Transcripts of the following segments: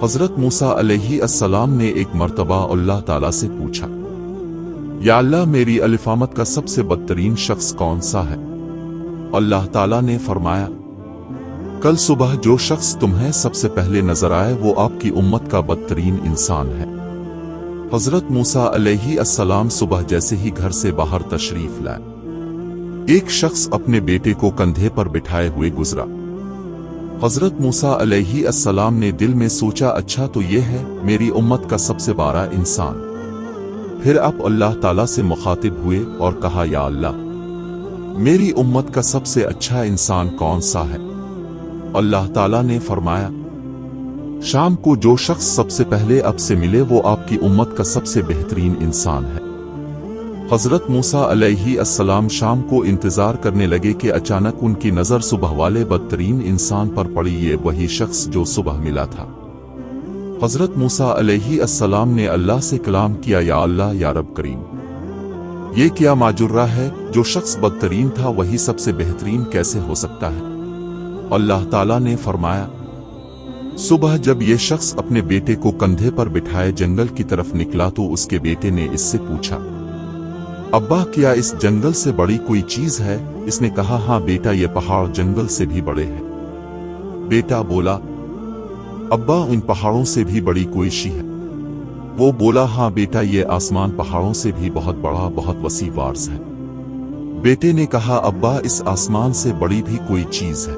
حضرت موسیٰ علیہ السلام نے ایک مرتبہ اللہ تعالیٰ سے پوچھا، یا اللہ میری الفامت کا سب سے بدترین شخص کون سا ہے؟ اللہ تعالیٰ نے فرمایا، کل صبح جو شخص تمہیں سب سے پہلے نظر آئے وہ آپ کی امت کا بدترین انسان ہے۔ حضرت موسیٰ علیہ السلام صبح جیسے ہی گھر سے باہر تشریف لائے، ایک شخص اپنے بیٹے کو کندھے پر بٹھائے ہوئے گزرا۔ حضرت موسیٰ علیہ السلام نے دل میں سوچا، اچھا تو یہ ہے میری امت کا سب سے بڑا انسان۔ پھر آپ اللہ تعالیٰ سے مخاطب ہوئے اور کہا، یا اللہ میری امت کا سب سے اچھا انسان کون سا ہے؟ اللہ تعالیٰ نے فرمایا، شام کو جو شخص سب سے پہلے آپ سے ملے وہ آپ کی امت کا سب سے بہترین انسان ہے۔ حضرت موسیٰ علیہ السلام شام کو انتظار کرنے لگے کہ اچانک ان کی نظر صبح والے بدترین انسان پر پڑی، یہ وہی شخص جو صبح ملا تھا۔ حضرت موسیٰ علیہ السلام نے اللہ سے کلام کیا، یا اللہ یا رب کریم، یہ کیا ماجرہ ہے؟ جو شخص بدترین تھا وہی سب سے بہترین کیسے ہو سکتا ہے؟ اللہ تعالیٰ نے فرمایا، صبح جب یہ شخص اپنے بیٹے کو کندھے پر بٹھائے جنگل کی طرف نکلا تو اس کے بیٹے نے اس سے پوچھا، ابا کیا اس جنگل سے بڑی کوئی چیز ہے؟ اس نے کہا، ہاں بیٹا یہ پہاڑ جنگل سے بھی بڑے ہیں۔ بیٹا بولا، ابا ان پہاڑوں سے بھی بڑی کوئی شے ہے؟ وہ بولا، ہاں بیٹا یہ آسمان پہاڑوں سے بھی بہت بڑا، بہت وسیع وارز ہے۔ بیٹے نے کہا، ابا اس آسمان سے بڑی بھی کوئی چیز ہے؟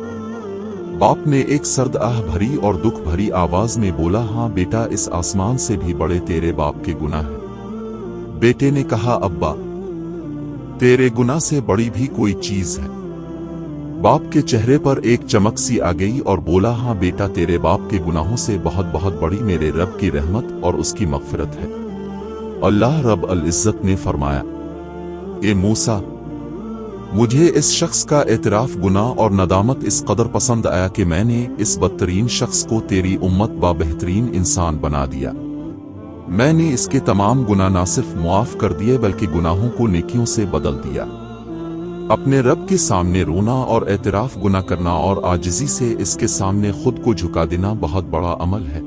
باپ نے ایک سرد آہ بھری اور دکھ بھری آواز میں بولا، ہاں بیٹا اس آسمان سے بھی بڑے تیرے باپ کے گناہ ہیں۔ بیٹے نے کہا، ابا تیرے گناہ سے بڑی بھی کوئی چیز ہے؟ باپ کے چہرے پر ایک چمک سی آ گئی اور بولا، ہاں بیٹا تیرے باپ کے گناہوں سے بہت بہت بڑی میرے رب کی رحمت اور اس کی مغفرت ہے۔ اللہ رب العزت نے فرمایا، اے موسیٰ مجھے اس شخص کا اعتراف گناہ اور ندامت اس قدر پسند آیا کہ میں نے اس بدترین شخص کو تیری امت با بہترین انسان بنا دیا۔ میں نے اس کے تمام گناہ نہ صرف معاف کر دیے بلکہ گناہوں کو نیکیوں سے بدل دیا۔ اپنے رب کے سامنے رونا اور اعتراف گناہ کرنا اور عاجزی سے اس کے سامنے خود کو جھکا دینا بہت بڑا عمل ہے۔